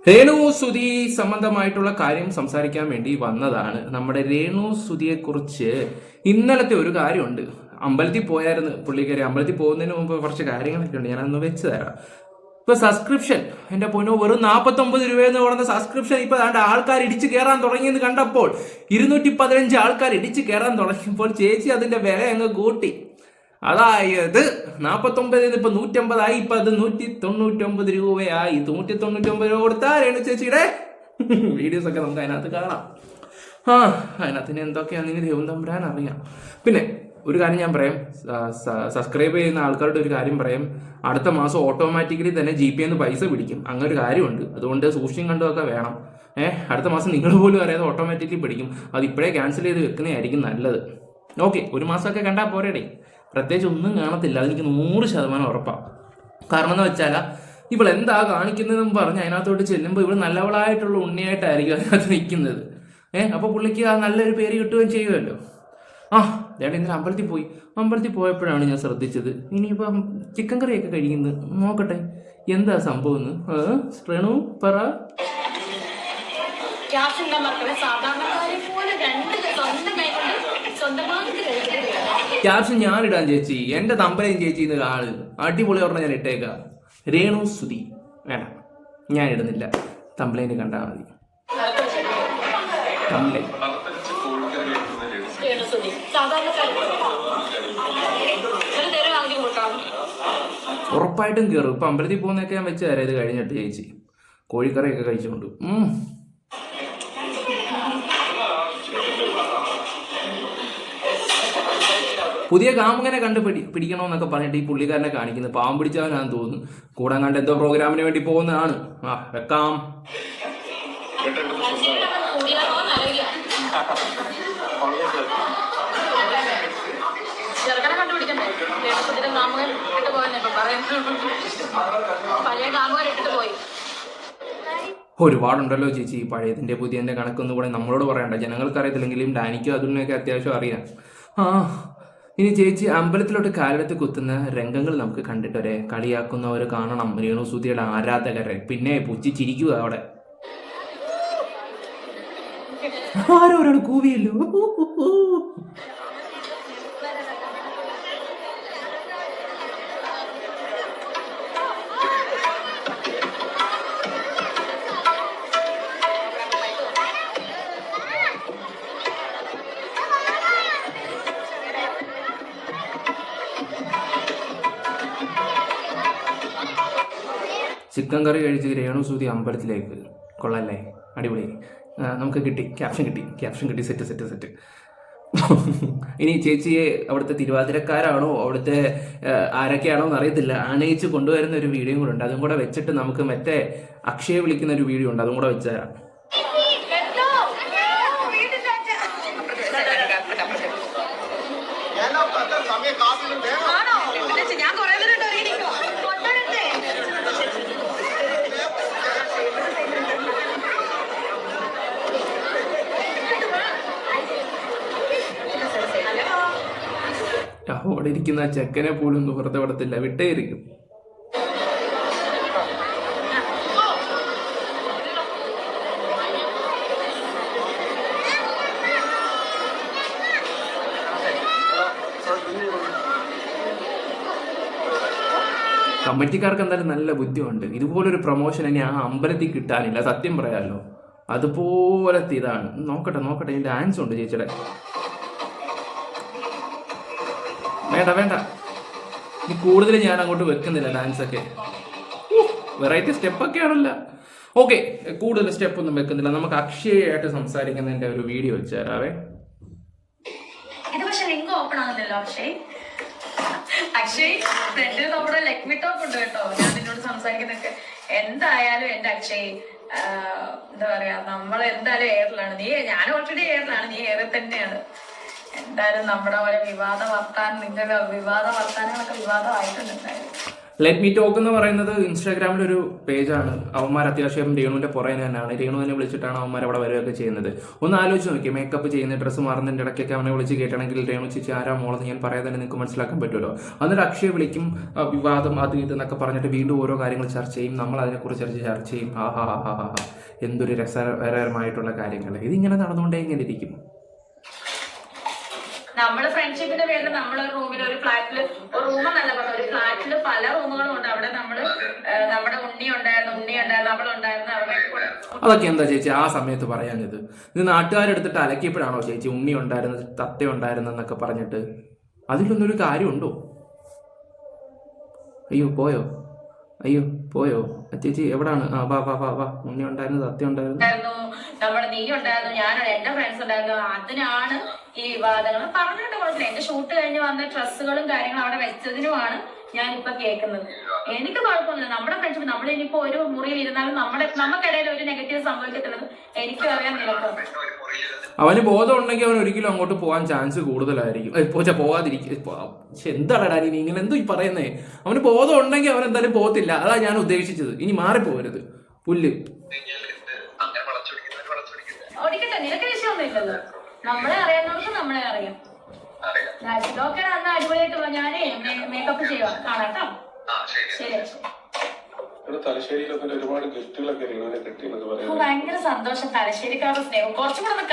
രേണു സുതി സംബന്ധമായിട്ടുള്ള കാര്യം സംസാരിക്കാൻ വേണ്ടി വന്നതാണ്. നമ്മുടെ രേണു സുതിയെ കുറിച്ച് ഇന്നലത്തെ ഒരു കാര്യമുണ്ട്. അമ്പലത്തിൽ പോയായിരുന്നു പുള്ളിക്കാരി. അമ്പലത്തിൽ പോകുന്നതിന് മുമ്പ് കുറച്ച് കാര്യങ്ങളൊക്കെ ഉണ്ട്, ഞാനൊന്ന് വെച്ച് തരാം. ഇപ്പൊ സബ്സ്ക്രിപ്ഷൻ എന്റെ പൊന്നോ, വെറും 49 രൂപയെന്ന് പറയുന്ന സബ്സ്ക്രിപ്ഷൻ ഇപ്പൊ ആൾക്കാർ ഇടിച്ചു കയറാൻ തുടങ്ങിയെന്ന് കണ്ടപ്പോൾ 215 ആൾക്കാർ ഇടിച്ചു കയറാൻ തുടങ്ങിയപ്പോൾ ചേച്ചി അതിന്റെ വില അങ്ങ് കൂട്ടി. അതായത് 49 ഇപ്പൊ 150 ഇപ്പൊ അത് 199 രൂപയായി. 199 രൂപ കൊടുത്താൽ രേണു ചേച്ചിയുടെ വീഡിയോസ് ഒക്കെ നമുക്ക് അതിനകത്ത് കാണാം. അതിനകത്തിന് എന്തൊക്കെയാണെന്ന് ദൈവം തമ്പുരാൻ അറിയാം. പിന്നെ ഒരു കാര്യം ഞാൻ പറയാം, സബ്സ്ക്രൈബ് ചെയ്യുന്ന ആൾക്കാരുടെ ഒരു കാര്യം പറയാം. അടുത്ത മാസം ഓട്ടോമാറ്റിക്കലി തന്നെ GPന്ന് പൈസ പിടിക്കും. അങ്ങനെ ഒരു കാര്യമുണ്ട്. അതുകൊണ്ട് സൂക്ഷിച്ചും കണ്ടുമൊക്കെ വേണം. അടുത്ത മാസം നിങ്ങൾ പോലും അറിയാതെ ഓട്ടോമാറ്റിക്കലി പിടിക്കും. അത് ഇപ്പോഴേ ക്യാൻസൽ ചെയ്ത് വെക്കുന്നതായിരിക്കും നല്ലത്. ഓക്കെ, ഒരു മാസമൊക്കെ കണ്ടാൽ പോരേടേ, പ്രത്യേകിച്ച് ഒന്നും കാണത്തില്ല, അതെനിക്ക് 100% ഉറപ്പാണ്. കാരണം എന്ന് വെച്ചാൽ ഇവൾ എന്താ കാണിക്കുന്നതെന്ന് പറഞ്ഞ് അതിനകത്തോട്ട് ചെല്ലുമ്പോൾ ഇവൾ നല്ലവളായിട്ടുള്ള ഉണ്ണിയായിട്ടായിരിക്കും അതിനകത്ത് നിൽക്കുന്നത്. അപ്പോൾ പുള്ളിക്ക് ആ നല്ലൊരു പേര് കിട്ടുകയും ചെയ്യുമല്ലോ. ഇന്നലെ അമ്പലത്തിൽ പോയപ്പോഴാണ് ഞാൻ ശ്രദ്ധിച്ചത്. ഇനിയിപ്പം ചിക്കൻ കറിയൊക്കെ കഴിക്കുന്നത് നോക്കട്ടെ, എന്താ സംഭവം എന്ന്. രേണു പറ. ക്യാപ്ഷൻ ഞാനിടാൻ ചേച്ചി, എന്റെ തമ്പലയും ചേച്ചി ഇന്ന് ആള് അടിപൊളി പറഞ്ഞ ഞാൻ ഇട്ടേക്കാം. രേണു സുതി വേണ്ട, ഞാൻ ഇടുന്നില്ല. തമ്പലേന് കണ്ടാൽ മതി. തമ്പലേ ഉറപ്പായിട്ടും കയറും. ഇപ്പൊ അമ്പലത്തിൽ പോകുന്നൊക്കെ ഞാൻ വെച്ച് തരാം. ഇത് കഴിഞ്ഞിട്ട് ചേച്ചി കോഴിക്കറിയൊക്കെ കഴിച്ചുകൊണ്ട് പുതിയ കാമുകനെ കണ്ട് പിടിക്കണമെന്നൊക്കെ പറഞ്ഞിട്ട് ഈ പുള്ളിക്കാരനെ കാണിക്കുന്നത് പാവം പിടിച്ചവനാന്ന് തോന്നുന്നു. കൂടാൻ കണ്ട് എന്തോ പ്രോഗ്രാമിന് വേണ്ടി പോകുന്നതാണ്. വെക്കാം. ഒരുപാടുണ്ടല്ലോ ചേച്ചി, പഴയതിന്റെ പുതിയതിന്റെ കണക്കൊന്നും കൂടെ നമ്മളോട് പറയണ്ട. ജനങ്ങൾക്ക് അറിയത്തില്ലെങ്കിലും ഡാനിക്കും അതിനൊക്കെ അത്യാവശ്യം അറിയാം. ഇനി ചേച്ചി അമ്പലത്തിലോട്ട് കാലെടുത്ത് കുത്തുന്ന രംഗങ്ങൾ നമുക്ക് കണ്ടിട്ടൊരെ കളിയാക്കുന്നവർ കാണണം. രേണു സുതിയുടെ ആരാധകരെ പിന്നെ പുച്ഛിച്ചിരിക്കുക അവിടെ. ആരോരാണ് കൂവിയല്ലോ. ചിക്കൻ കറി കഴിച്ച് രേണു സുതി അമ്പലത്തിലേക്ക്. കൊള്ളല്ലേ, അടിപൊളി. നമുക്ക് കിട്ടി, ക്യാപ്ഷൻ കിട്ടി. സെറ്റ്. ഇനി ചേച്ചിയെ അവിടുത്തെ തിരുവാതിരക്കാരാണോ അവിടുത്തെ ആരൊക്കെയാണോ എന്ന് അറിയത്തില്ല, ആനയിച്ച് കൊണ്ടുവരുന്ന ഒരു വീഡിയോ കൂടെ ഉണ്ട്. അതും കൂടെ വെച്ചിട്ട് നമുക്ക് മറ്റേ അക്ഷയെ വിളിക്കുന്ന ഒരു വീഡിയോ ഉണ്ട്, അതും കൂടെ വെച്ച് തരാം. അവിടെ ഇരിക്കുന്ന ആ ചെക്കനെ പോലും ഒന്നും പുറത്തെ വിടത്തില്ല, വിട്ടേയിരിക്കും. കമ്മിറ്റിക്കാർക്ക് എന്തായാലും നല്ല ബുദ്ധിയുണ്ട്. ഇതുപോലൊരു പ്രൊമോഷൻ ഇനി ആ അമ്പലത്തിൽ കിട്ടാനില്ല, സത്യം പറയാമല്ലോ. അതുപോലത്തെ ഇതാണ്. നോക്കട്ടെ ഇതിന്റെ ഡാൻസ് ഉണ്ട് ചേച്ചിയുടെ. വേണ്ട, ഇനി കൂടുതൽ ഞാൻ അങ്ങോട്ട് വെക്കുന്നില്ല ഡാൻസൊക്കെ. വെറൈറ്റി സ്റ്റെപ്പൊക്കെ ആണല്ലോ. ഓക്കെ, കൂടുതൽ സ്റ്റെപ്പൊന്നും വെക്കുന്നില്ല. നമുക്ക് അക്ഷയായിട്ട് സംസാരിക്കുന്നതിന്റെ ഒരു വീഡിയോ വെച്ച് തരാവേ. അക്ഷയ് ഫ്രണ്ടിൽ നമ്മുടെ ലക്ഷ്മി ടോപ്പ് ഉണ്ട് കേട്ടോ. ഞാൻ നിന്നോട് സംസാരിക്കുന്നൊക്കെ എന്തായാലും എന്റെ അക്ഷയ് എന്താ പറയാ, നമ്മൾ എന്തായാലും എയറിലാണ്. ഞാൻ ഓൾറെഡി എയറിലാണ്, നീ എയറിൽ തന്നെയാണ്. എന്തായാലും നമ്മുടെ പോലെ നിന്റെ വിവാദ വർത്താനങ്ങളൊക്കെ വിവാദമായിട്ടുണ്ട് എന്തായാലും. ലെറ്റ് മീ ടോക്ക് എന്ന് പറയുന്നത് ഇൻസ്റ്റാഗ്രാമിൽ ഒരു പേജാണ്. അവന്മാർ അത്യാവശ്യം രേണുവിന്റെ പുറകെ തന്നെയാണ്. രേണു തന്നെ വിളിച്ചിട്ടാണ് അവന്മാർ അവിടെ വരികയൊക്കെ ചെയ്യുന്നത്. ഒന്ന് ആലോചിച്ച് നോക്കി, മേക്കപ്പ് ചെയ്യുന്ന ഡ്രസ്സ് മാറുന്നതിൻ്റെ ഇടയ്ക്കൊക്കെ അവനെ വിളിച്ച് കേട്ടണമെങ്കിൽ രേണു ചേച്ചി ആരാ മോളെന്ന് ഞാൻ പറയാതെ തന്നെ നിങ്ങൾക്ക് മനസ്സിലാക്കാൻ പറ്റുമല്ലോ. എന്നിട്ട് അക്ഷയ വിളിക്കും, വിവാദം അത് ഇതെന്നൊക്കെ പറഞ്ഞിട്ട് വീണ്ടും ഓരോ കാര്യങ്ങൾ ചർച്ച ചെയ്യും. നമ്മൾ അതിനെക്കുറിച്ച് ചർച്ച ചെയ്യും. എന്തൊരു രസകരമായിട്ടുള്ള കാര്യങ്ങൾ. ഇതിങ്ങനെ നടന്നുകൊണ്ടേ ഇങ്ങനെ ഇരിക്കും. നമ്മള് ഫ്രണ്ട്ഷിപ്പിന്റെ പേരിൽ നമ്മളൊരു റൂമിൽ ഒരു ഫ്ലാറ്റില് ഒരു റൂമെന്നല്ല പറഞ്ഞ ഒരു ഫ്ലാറ്റില് പല റൂമുകളും ഉണ്ട്. അവിടെ നമ്മള് നമ്മുടെ ഉണ്ണി ഉണ്ടായിരുന്നു അവളുണ്ടായിരുന്നു അവരുടെ കൂടെ. അതൊക്കെ എന്താ ചേച്ചി ആ സമയത്ത് പറയാഞ്ഞത്? ഇത് നാട്ടുകാരെടുത്തിട്ട് അലക്കിയപ്പോഴാണോ ചേച്ചി ഉണ്ണി ഉണ്ടായിരുന്നത് തത്ത ഉണ്ടായിരുന്നെന്നൊക്കെ പറഞ്ഞിട്ട്? അതിലൊന്നൊരു കാര്യമുണ്ടോ? അയ്യോ പോയോ ചേച്ചി എവിടാണ്? വാ ഉണ്ണി ഉണ്ടായിരുന്നു തത്ത ഉണ്ടായിരുന്നു നമ്മുടെ നീ ഉണ്ടായിരുന്നു ഞാൻ എന്റെ ഫ്രണ്ട്സ് ഉണ്ടായിരുന്നു. അതിനാണ് ഈ വിവാദങ്ങൾ പറഞ്ഞിട്ട് കുഴപ്പമില്ല. എന്റെ ഷൂട്ട് കഴിഞ്ഞ് വന്ന ഡ്രസ്സുകളും കാര്യങ്ങളും അവിടെ വെച്ചതിനുമാണ് ഞാനിപ്പോ കേൾക്കുന്നത്. എനിക്ക് കുഴപ്പമൊന്നുമില്ല. നമ്മുടെ ഫ്രണ്ട്ഷിപ്പ് നമ്മൾ ഇനിയിപ്പോ ഒരു മുറിയിൽ ഇരുന്നാലും നമുക്കിടയിൽ ഒരു നെഗറ്റീവ് സംഭവിക്കത്തില്ലെന്ന് എനിക്കും അറിയാൻ നിലക്കും. അവന് ബോധം ഉണ്ടെങ്കിൽ അവൻ ഒരിക്കലും അങ്ങോട്ട് പോകാൻ ചാൻസ് കൂടുതലായിരിക്കും. പോവാതിരിക്കും. എന്താടാ നീ ഇങ്ങനെ എന്തോ ഈ പറയുന്നേ? അവന് ബോധം ഉണ്ടെങ്കിൽ അവൻ എന്തായാലും പോകത്തില്ല. അതാ ഞാൻ ഉദ്ദേശിച്ചത്. ഇനി മാറിപ്പോകരുത് പുല്ല്. ഓടിക്കട്ടെ, നിനക്ക് വിഷയമൊന്നുമില്ലല്ലോ. നമ്മളെ അറിയാവുന്നവർക്ക് നമ്മളെ അറിയാം. ഇതൊക്കെ അന്ന് അടിപൊളിയായിട്ടുള്ള ഞാനേ മേക്കപ്പ് ചെയ്യുക കാണാട്ടോ. ശരി. ഭയങ്കര സന്തോഷം. തലശ്ശേരിക്കാരുടെ സ്നേഹം കുറച്ചും കൂടെ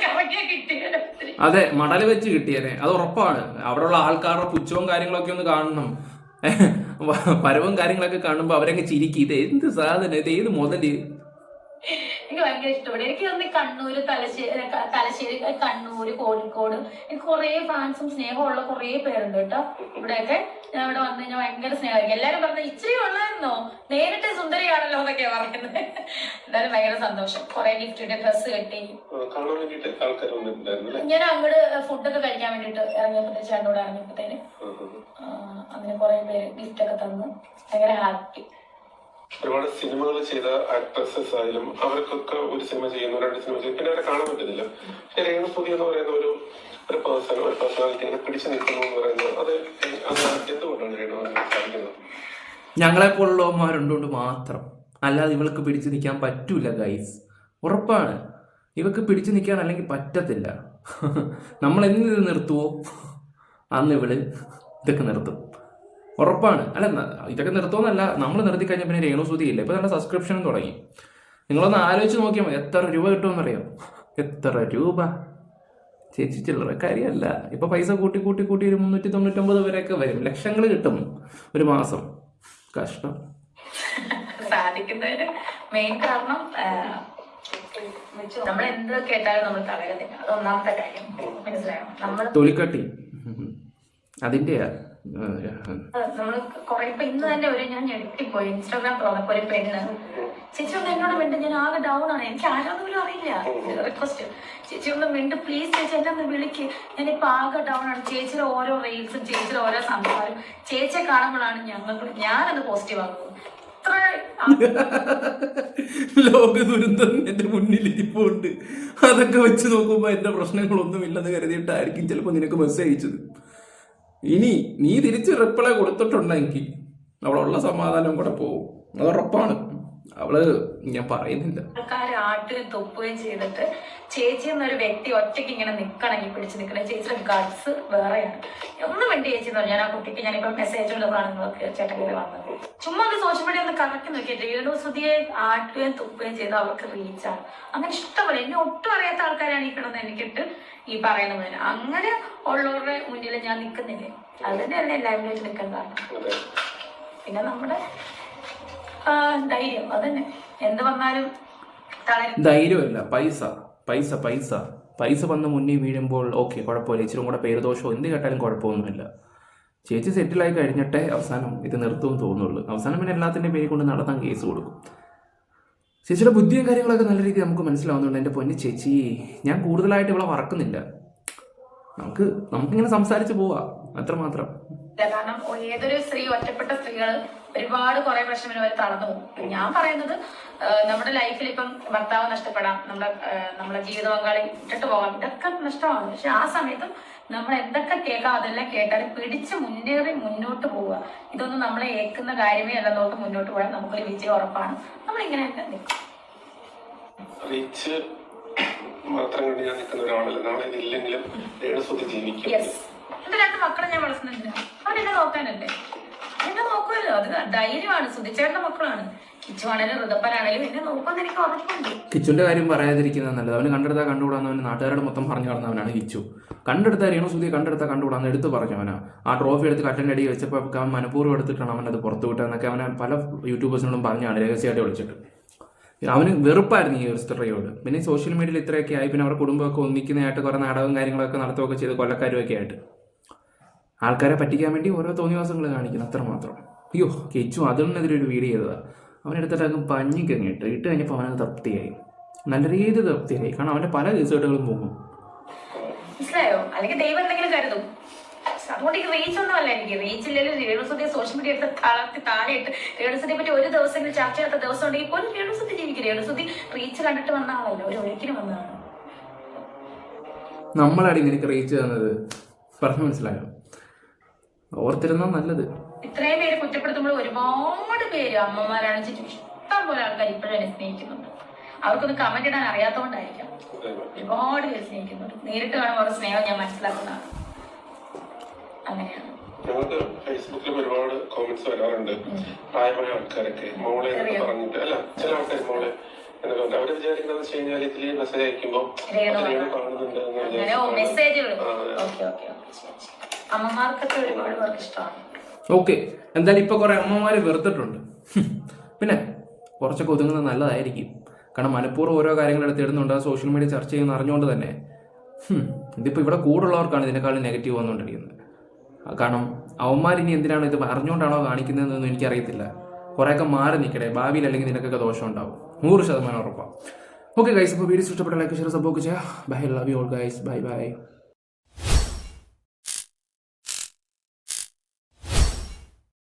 കറങ്ങിയാ കിട്ടിയത്. അതെ, മടല് വെച്ച് കിട്ടിയനെ, അത് ഉറപ്പാണ്. അവിടെയുള്ള ആൾക്കാരുടെ പുച്ഛവും കാര്യങ്ങളൊക്കെ ഒന്ന് കാണണം. പരവും കാര്യങ്ങളൊക്കെ കാണുമ്പോ അവരൊക്കെ ചിരിക്കും. ഇത് എന്ത് സാധനം, ഇത് ഏത് മുതല്? എനിക്ക് ഭയങ്കര ഇഷ്ടപ്പെട്ടു. എനിക്ക് തോന്നി കണ്ണൂര്, തലശ്ശേരി, കണ്ണൂര്, കോഴിക്കോട് എനിക്ക് കുറെ ഫാൻസും സ്നേഹമുള്ള കുറെ പേരുണ്ട് കേട്ടോ. ഇവിടെയൊക്കെ ഞാൻ ഇവിടെ വന്നു കഴിഞ്ഞാൽ ഭയങ്കര സ്നേഹമായിരിക്കും. എല്ലാരും പറഞ്ഞ ഇച്ചിരി ഉള്ളായിരുന്നോ, നേരിട്ട് സുന്ദരിയാണല്ലോ എന്നൊക്കെയാ പറയുന്നത്. എന്തായാലും ഭയങ്കര സന്തോഷം. കുറെ ഗിഫ്റ്റ് ഡ്രസ്സ് കിട്ടി. ഞാൻ അങ്ങോട്ട് ഫുഡൊക്കെ കഴിക്കാൻ വേണ്ടിട്ട് ഇറങ്ങിയപ്പോഴത്തേക്ക് ചേട്ടനോട് ഇറങ്ങിയപ്പോഴത്തേന് അങ്ങനെ കുറെ പേര് ഗിഫ്റ്റ് ഒക്കെ തന്നു. ഭയങ്കര ഹാപ്പി. ഒരുപാട് സിനിമകൾ ചെയ്ത ആക്ട്രസസ് ആയാലും അവർക്കൊക്കെ ഒരു സിനിമ ചെയ്യുന്നു, 2 സിനിമ ചെയ്യുന്നു, പിന്നെ അവരെ കാണാൻ പറ്റുന്നില്ല. പക്ഷെ രേണു സുധി എന്ന് പറയുന്ന ഒരു പേഴ്സണാലിറ്റി ഇങ്ങനെ പിടിച്ചു നിൽക്കുന്നു എന്ന് പറയുന്നത് അത് എന്തുകൊണ്ടാണ് രേണു സാധിക്കുന്നത്? ഞങ്ങളെപ്പോലുള്ളവന്മാരുണ്ടോണ്ട് മാത്രം. അല്ലാതെ ഇവൾക്ക് പിടിച്ചു നിൽക്കാൻ പറ്റൂല ഗൈസ്. ഉറപ്പാണ്, ഇവക്ക് പിടിച്ചു നിൽക്കാൻ അല്ലെങ്കിൽ പറ്റത്തില്ല. നമ്മൾ ഇത് നിർത്തുവോ അന്ന് ഇവള് ഇതൊക്കെ നിർത്തും. ഉറപ്പാണ്. അല്ല, ഇതൊക്കെ നിർത്തുമെന്നല്ല, നമ്മൾ നിർത്തി കഴിഞ്ഞാൽ പിന്നെ രേണു സുധി ഇല്ല. ഇപ്പൊ നല്ല സബ്സ്ക്രിപ്ഷനും തുടങ്ങി. നിങ്ങളൊന്ന് ആലോചിച്ച് നോക്കിയാൽ മതി എത്ര രൂപ കിട്ടുമെന്നറിയാം. എത്ര രൂപ ചേച്ചി ചില്ലറ കാര്യമല്ല. ഇപ്പൊ പൈസ കൂട്ടി ഒരു 399 വരെയൊക്കെ വരും. ലക്ഷങ്ങൾ കിട്ടും ഒരു മാസം. കഷ്ടം. സാധിക്കുന്നതിന് മെയിൻ കാരണം നമ്മൾ എന്ത് കേട്ടാലും നമ്മൾ തളരുന്നില്ല. അത് ഒന്നാമത്തെ കാര്യം മനസ്സിലായോ? നമ്മൾ തൊലിക്കട്ടി അതിന്റെയാ. നമ്മള് കൊറേ ഇപ്പൊ ഇന്ന് തന്നെ ഞാൻ ഞെട്ടിപ്പോയി. ഇൻസ്റ്റാഗ്രാം തുറന്നപ്പോ ഒരു പെണ്ണ് ചേച്ചി ഒന്ന് എന്നോട് മിണ്ട്, ഞാൻ ആകെ ഡൗൺ ആണ്, എനിക്ക് ആരാന്നൊന്നും അറിയില്ല. റിക്വസ്റ്റ്, ചേച്ചി ഒന്ന് മിണ്ട് പ്ലീസ്, ചേച്ചി എന്നെ ഒന്ന് വിളിക്ക്, ഞാനിപ്പോ ആകെ ഡൗൺ ആണ്. ചേച്ചിയുടെ ഓരോ റീൽസും ചേച്ചിയുടെ ഓരോ സംസാരം ചേച്ചിയെ കാണുമ്പോഴാണ് ഞാനത് പോസിറ്റീവ് ആകുന്നത്. ലോക ദുരന്തം എന്റെ മുന്നിൽ ഇരിപ്പുണ്ട്. അതൊക്കെ വെച്ച് നോക്കുമ്പോ എന്റെ പ്രശ്നങ്ങളൊന്നുമില്ലെന്ന് കരുതിയിട്ടായിരിക്കും ചിലപ്പോ നിനക്ക് മെസ്സേജ് അയച്ചത്. ഇനി നീ തിരിച്ച് റിപ്ലൈ കൊടുത്തിട്ടുണ്ടെങ്കിൽ അവളുള്ള സമാധാനം കൂടെ പോകും. അത് ഉറപ്പാണ്. അവള് ഞാൻ പറയുന്നില്ല. ആൾക്കാർ ആട്ടുകയും തൊപ്പുകയും ചെയ്തിട്ട് ചേച്ചി എന്നൊരു വ്യക്തി ഒറ്റയ്ക്ക് ഇങ്ങനെ നിൽക്കണമെങ്കിൽ പിടിച്ച് നിൽക്കണേ. ചേച്ചിയുടെ ഗഡ്സ് വേറെയാണ്. ഒന്നും വേണ്ടി ചേച്ചി എന്ന് പറഞ്ഞാൽ ആ കുട്ടിക്ക് ഞാനിപ്പോ മെസ്സേജ് ഉള്ളതാണ് നിങ്ങൾക്ക് ചേട്ടൻ്റെ വന്നത്. ചുമ്മാ ഒന്ന് സോഷ്യൽ മീഡിയ ഒന്ന് കറക്കി നോക്കിയിട്ട് രേണു സുധിയെ ആട്ടുകയും തുപ്പുകയും ചെയ്ത് അവർക്ക് റീച്ചാണ്. അങ്ങനെ ഇഷ്ടംപോലെ എന്നെ ഒട്ടും അറിയാത്ത ആൾക്കാരാണ് ഈ കിടന്ന് എനിക്കിട്ട് ഈ പറയുന്ന പോലെ. അങ്ങനെ ഉള്ളവരുടെ മുന്നിൽ ഞാൻ നിൽക്കുന്നില്ലേ, അത് തന്നെയല്ലേ ലൈവിലേക്ക് നിൽക്കാൻ കാരണം. പിന്നെ നമ്മുടെ ധൈര്യം, അതന്നെ എന്ത് വന്നാലും ധൈര്യമല്ല, പൈസ വന്ന് മുന്നിൽ വീഴുമ്പോൾ ഓക്കെ കുഴപ്പമില്ല. ഇച്ചിരി കൂടെ പേരുദോഷമോ എന്ത് കേട്ടാലും കുഴപ്പമൊന്നുമില്ല. ചേച്ചി സെറ്റിലായി കഴിഞ്ഞിട്ടേ അവസാനം ഇത് നിർത്തുമെന്ന് തോന്നുള്ളൂ. അവസാനം പിന്നെ എല്ലാത്തിൻ്റെ പേര് കൊണ്ട് നടത്താൻ കേസ് കൊടുക്കും. ചേച്ചിയുടെ ബുദ്ധിയും കാര്യങ്ങളൊക്കെ നല്ല രീതിയിൽ നമുക്ക് മനസ്സിലാവുന്നുണ്ട്. എൻ്റെ പൊന്നു ചേച്ചി, ഞാൻ കൂടുതലായിട്ട് ഇവിടെ വറക്കുന്നില്ല. നമുക്കിങ്ങനെ സംസാരിച്ച് പോവാം, അത്രമാത്രം. കാരണം ഏതൊരു സ്ത്രീ, ഒറ്റപ്പെട്ട സ്ത്രീകൾ ഒരുപാട് കുറെ പ്രശ്നം അവർ തളർന്നു പോകും. ഞാൻ പറയുന്നത് നമ്മുടെ ലൈഫിൽ ഇപ്പം ഭർത്താവ് നഷ്ടപ്പെടാം, നമ്മുടെ ജീവിത പങ്കാളി ഇട്ടിട്ട് പോകാം, ഇതൊക്കെ നഷ്ടമാണ്. പക്ഷെ ആ സമയത്തും നമ്മൾ എന്തൊക്കെ കേൾക്കാം അതെല്ലാം കേട്ടാലും പിടിച്ച് മുന്നേറി മുന്നോട്ട് പോവുക. ഇതൊന്നും നമ്മളെ ഏൽക്കുന്ന കാര്യമേ അല്ലെന്നോട്ട് മുന്നോട്ട് പോയാൽ നമുക്കൊരു വിജയം ഉറപ്പാണ്. നമ്മളിങ്ങനെ റീച്ച് മാത്രം കണ്ട് ഞാൻ നിൽക്കുന്ന ഒരാളല്ല. നാളെ ഇതില്ലെങ്കിലും രേണുസുതി ജീവിക്കും. എന്റെ 2 മക്കളെ ഞാൻ വളർത്തുന്നുണ്ട്. അവരെന്നെ നോക്കാനല്ലേ, എന്നെ നോക്കുമല്ലോ. അത് ധൈര്യമാണ്. സുധിച്ചേട്ടന്റെ മക്കളാണ്. കിച്ചുവാണേലും ഋതപ്പനാണേലും എന്നെ നോക്കുമെന്ന് എനിക്ക് ഉറപ്പുണ്ട്. കിച്ചുവിന്റെ കാര്യം പറയാതിരിക്കുന്നത് നല്ലത്. അവന് കണ്ടെടുത്താൽ കണ്ടുകൂടാന്നവന് നാട്ടുകാരോട് മൊത്തം പറഞ്ഞു നടന്നവനാണ് കിച്ചു. കണ്ടെടുത്താൽ രേണുസുതി കണ്ടെടുത്താൽ എടുത്ത് പറഞ്ഞു അവനാ. ആ ട്രോഫി എടുത്ത് കട്ടൻ്റെ അടി വെച്ചപ്പോൾ അവൻ മനഃപൂർവ്വം എടുത്തിട്ടാണ് അവനത് പുറത്തു വിട്ടതെന്നൊക്കെ അവനെ പല യൂട്യൂബേഴ്സിനോടും പറഞ്ഞാണ് രഹസ്യമായിട്ട് വിളിച്ചിട്ട്. അവന് വെറുപ്പായിരുന്നു ഈ ഒരു സ്ത്രീയോട്. പിന്നെ സോഷ്യൽ മീഡിയയിൽ ഇത്രയൊക്കെ ആയി. പിന്നെ അവരുടെ കുടുംബമൊക്കെ ഒന്നിക്കുന്നതായിട്ട് കുറേ നാടകവും കാര്യങ്ങളൊക്കെ നടത്തുകയൊക്കെ ചെയ്ത് കൊല്ലക്കാരുമൊക്കെ ആയിട്ട് ആൾക്കാരെ പറ്റിക്കാൻ വേണ്ടി ഓരോ തോന്നിവാസങ്ങൾ കാണിക്കുന്നു, അത്രമാത്രം. അയ്യോ, കിച്ചു അതിനെതിരെ ഒരു വീഡിയോ ചെയ്തതാണ്. അവനെടുത്തിട്ട് അങ്ങ് പഞ്ഞിക്കങ്ങ് ഇട്ട് കഴിഞ്ഞപ്പോൾ അവനത് തൃപ്തിയായി, നല്ല രീതിയിൽ തൃപ്തിയായി. കാരണം അവൻ്റെ പല കേസുകെട്ടുകളും പോകും. മനസ്സിലായോ? അല്ലെങ്കിൽ ദൈവം എന്തെങ്കിലും കരുതും. അതുകൊണ്ട് ഈ റീച്ച് ഒന്നും അല്ല. എനിക്ക് റീച്ച് ഇല്ലെങ്കിലും രേണുസുതി സോഷ്യൽ മീഡിയ എടുത്ത് താഴെയിട്ട് രേണുസുതിയെ പറ്റി ഒരു ദിവസം ചർച്ച ചെയ്യാത്ത ദിവസം ഉണ്ടെങ്കിൽ പോലും രേണുസുതി ജീവിക്കും. രേണുസുതി റീച്ച് കണ്ടിട്ട് വന്ന ആളല്ല, ഒരു ഒഴുക്കിന് വന്നതാണ്. നമ്മളാണ് ഇങ്ങനെ റീച്ച് തന്നത്, പറഞ്ഞു മനസ്സിലായോ? ഓർത്തിരുന്നാ നല്ലത്. ഇത്രയും പേര് കുറ്റപ്പെടുത്തുമ്പോൾ ഒരുപാട് പേര് അമ്മമാരാണ് ഇഷ്ടം പോലെ ആൾക്കാർ ഇപ്പോഴും എന്നെ സ്നേഹിക്കുന്നുണ്ട്. അവർക്കൊന്ന് കമന്റ് ഇടാൻ അറിയാത്തതുകൊണ്ടായിരിക്കാം. ഒരുപാട് പേര് സ്നേഹിക്കുന്നുണ്ട്. നേരിട്ട് കാണുമ്പോൾ അവരുടെ സ്നേഹം ഞാൻ മനസ്സിലാക്കുന്നതാണ്. അങ്ങനെയാണ്. ഞങ്ങൾക്ക് ഫേസ്ബുക്കിലും ഒരുപാട് കോമന്റ്സ് വരാറുണ്ട്. പ്രായമായ ആൾക്കാരൊക്കെ മോളെ പറഞ്ഞിട്ട്, അല്ല ചില ആൾക്കാർ മോളെ എന്നൊക്കെ പറഞ്ഞിട്ട് അവര് വിചാരിക്കുന്നത് വെച്ച് കഴിഞ്ഞാൽ ഇതില് മെസ്സേജ് അയക്കുമ്പോ കാണുന്നുണ്ട്. അമ്മമാർക്കൊക്കെ ഒരുപാട് പേർക്ക് ഇഷ്ടമാണ്. ഓക്കെ, എന്തായാലും ഇപ്പൊ കുറെ അമ്മമാര് വെറുത്തിട്ടുണ്ട്. പിന്നെ കുറച്ചൊക്കെ ഒതുങ്ങുന്നത് നല്ലതായിരിക്കും. കാരണം മനഃപൂർവ്വം ഓരോ കാര്യങ്ങൾ എടുത്ത് ഇടുന്നുണ്ട്, സോഷ്യൽ മീഡിയ ചർച്ച ചെയ്യുന്ന അറിഞ്ഞുകൊണ്ട് തന്നെ. ഇതിപ്പോൾ ഇവിടെ കൂടുള്ളവർക്കാണ് ഇതിനേക്കാളും നെഗറ്റീവ് വന്നുകൊണ്ടിരിക്കുന്നത്. കാരണം അവന്മാരിനി എന്തിനാണ് ഇത് അറിഞ്ഞുകൊണ്ടാണോ കാണിക്കുന്നതെന്നൊന്നും എനിക്കറിയത്തില്ല. കുറേയൊക്കെ മാറി നിൽക്കട്ടെ, ഭാവിയിൽ അല്ലെങ്കിൽ നിനക്കൊക്കെ ദോഷം ഉണ്ടാവും, 100% ഉറപ്പാണ്. ഓക്കെ ഗൈസ്, അപ്പോൾ വീഡിയോ ഇഷ്ടപ്പെട്ട ലൈക്ക് ഷെയർ സപ്പോർട്ട് ചെയ്യുക. Bye, love you all guys, bye by.